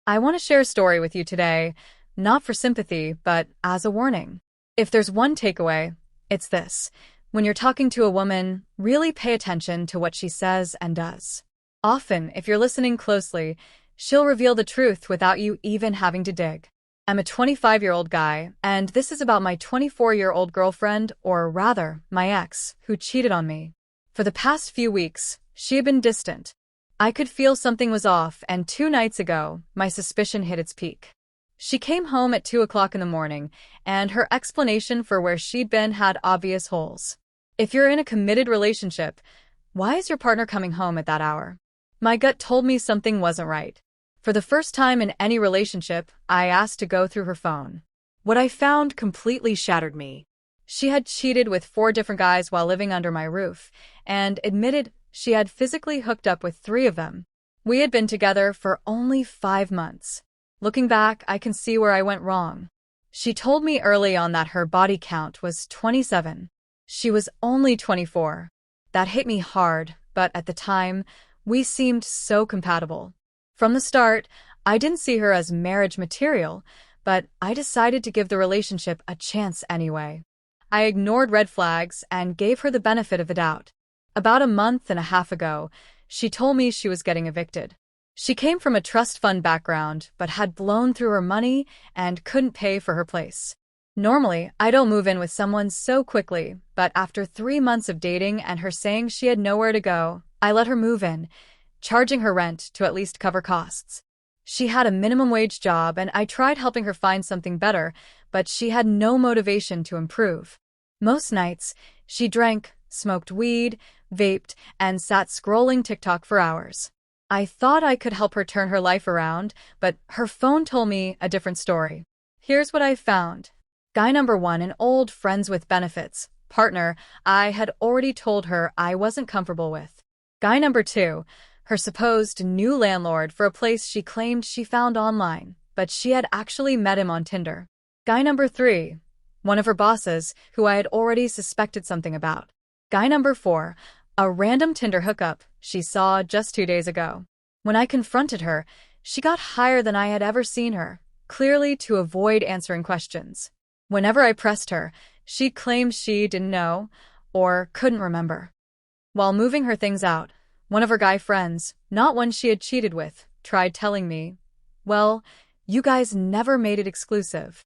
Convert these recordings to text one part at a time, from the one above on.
I want to share a story with you today, not for sympathy, but as a warning. If there's one takeaway, it's this. When you're talking to a woman, really pay attention to what she says and does. Often, if you're listening closely, she'll reveal the truth without you even having to dig. I'm a 25-year-old guy, and this is about my 24-year-old girlfriend, or rather, my ex, who cheated on me. For the past few weeks, she had been distant. I could feel something was off, and 2 nights ago, my suspicion hit its peak. She came home at 2 o'clock in the morning, and her explanation for where she'd been had obvious holes. If you're in a committed relationship, why is your partner coming home at that hour? My gut told me something wasn't right. For the first time in any relationship, I asked to go through her phone. What I found completely shattered me. She had cheated with 4 different guys while living under my roof, and admitted she had physically hooked up with 3 of them. We had been together for only 5 months. Looking back, I can see where I went wrong. She told me early on that her body count was 27. She was only 24. That hit me hard, but at the time, we seemed so compatible. From the start, I didn't see her as marriage material, but I decided to give the relationship a chance anyway. I ignored red flags and gave her the benefit of the doubt. About a month and a half ago, she told me she was getting evicted. She came from a trust fund background, but had blown through her money and couldn't pay for her place. Normally, I don't move in with someone so quickly, but after 3 months of dating and her saying she had nowhere to go, I let her move in, charging her rent to at least cover costs. She had a minimum wage job, and I tried helping her find something better, but she had no motivation to improve. Most nights, she drank, smoked weed, vaped, and sat scrolling TikTok for hours. I thought I could help her turn her life around, but her phone told me a different story. Here's what I found. Guy number 1, an old friends with benefits partner I had already told her I wasn't comfortable with. Guy number 2, her supposed new landlord for a place she claimed she found online, but she had actually met him on Tinder. Guy number 3, one of her bosses, who I had already suspected something about. Guy number 4, a random Tinder hookup she saw just 2 days ago. When I confronted her, she got higher than I had ever seen her, clearly to avoid answering questions. Whenever I pressed her, she claimed she didn't know or couldn't remember. While moving her things out, one of her guy friends, not one she had cheated with, tried telling me, "Well, you guys never made it exclusive."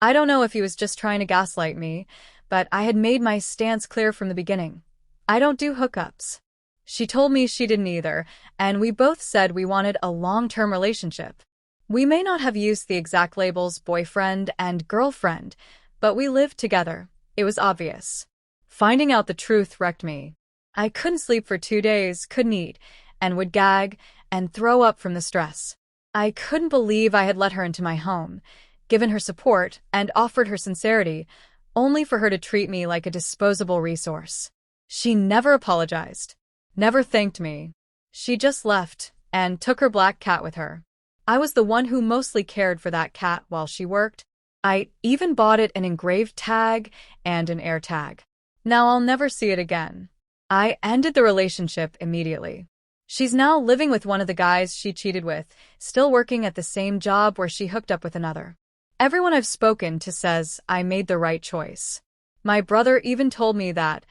I don't know if he was just trying to gaslight me, but I had made my stance clear from the beginning. I don't do hookups. She told me she didn't either, and we both said we wanted a long-term relationship. We may not have used the exact labels boyfriend and girlfriend, but we lived together. It was obvious. Finding out the truth wrecked me. I couldn't sleep for 2 days, couldn't eat, and would gag and throw up from the stress. I couldn't believe I had let her into my home, given her support, and offered her sincerity, only for her to treat me like a disposable resource. She never apologized, never thanked me. She just left and took her black cat with her. I was the one who mostly cared for that cat while she worked. I even bought it an engraved tag and an air tag. Now I'll never see it again. I ended the relationship immediately. She's now living with one of the guys she cheated with, still working at the same job where she hooked up with another. Everyone I've spoken to says I made the right choice. My brother even told me that,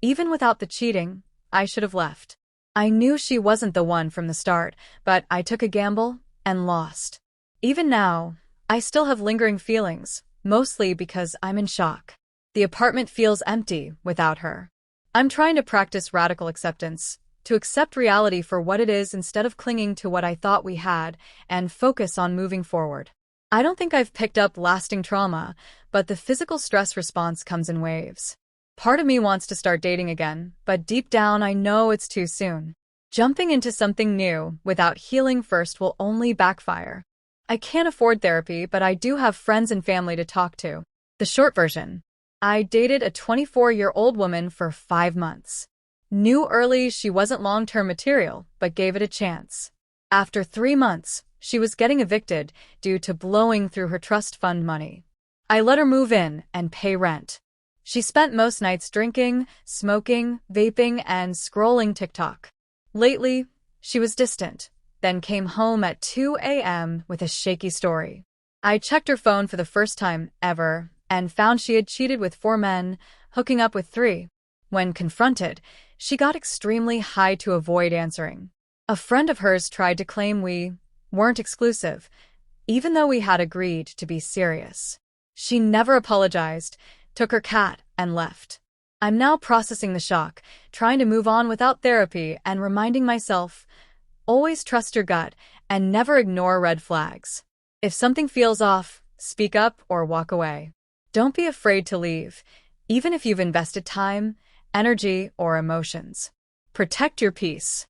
even without the cheating, I should have left. I knew she wasn't the one from the start, but I took a gamble and lost. Even now, I still have lingering feelings, mostly because I'm in shock. The apartment feels empty without her. I'm trying to practice radical acceptance, to accept reality for what it is instead of clinging to what I thought we had, and focus on moving forward. I don't think I've picked up lasting trauma, but the physical stress response comes in waves. Part of me wants to start dating again, but deep down I know it's too soon. Jumping into something new without healing first will only backfire. I can't afford therapy, but I do have friends and family to talk to. The short version. I dated a 24-year-old woman for 5 months. Knew early she wasn't long-term material, but gave it a chance. After 3 months, she was getting evicted due to blowing through her trust fund money. I let her move in and pay rent. She spent most nights drinking, smoking, vaping, and scrolling TikTok. Lately, she was distant, then came home at 2 a.m. with a shaky story. I checked her phone for the first time ever and found she had cheated with 4 men, hooking up with 3. When confronted, she got extremely high to avoid answering. A friend of hers tried to claim we weren't exclusive, even though we had agreed to be serious. She never apologized, took her cat, and left. I'm now processing the shock, trying to move on without therapy and reminding myself, always trust your gut and never ignore red flags. If something feels off, speak up or walk away. Don't be afraid to leave, even if you've invested time, energy, or emotions. Protect your peace.